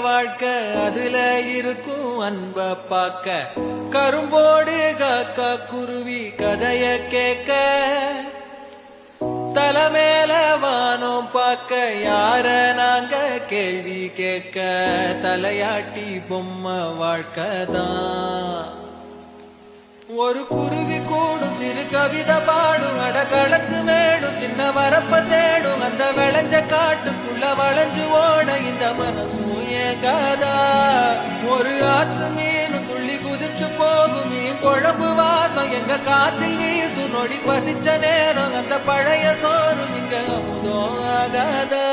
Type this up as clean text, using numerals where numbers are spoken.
வாழ்க்கை அதுல இருக்கும் அன்ப பாக்க கரும்போடு காக்கா குருவி கதைய கேட்க தலைமேல வானம் பார்க்க யார நாங்க கேள்வி கேட்க தலையாட்டி பொம்மை வாழ்க்கைதான் ஒரு குருவி கூடும் சிறு கவிதை பாடும் அடகளத்து மேடும் சின்ன வரப்ப தேடும் அந்த விளைஞ்ச காட்டுக்குள்ள வளைஞ்சு ஓட இந்த மனசும் ஏகாதா ஒரு ஆத்து மீனும் துள்ளி குதிச்சு போகும் மீன் குழம்பு வாசம் எங்க காத்தில் வீசும் நொடி பசிச்ச நேரம் அந்த பழைய சோறு இங்க அமுதம் ஆகாதா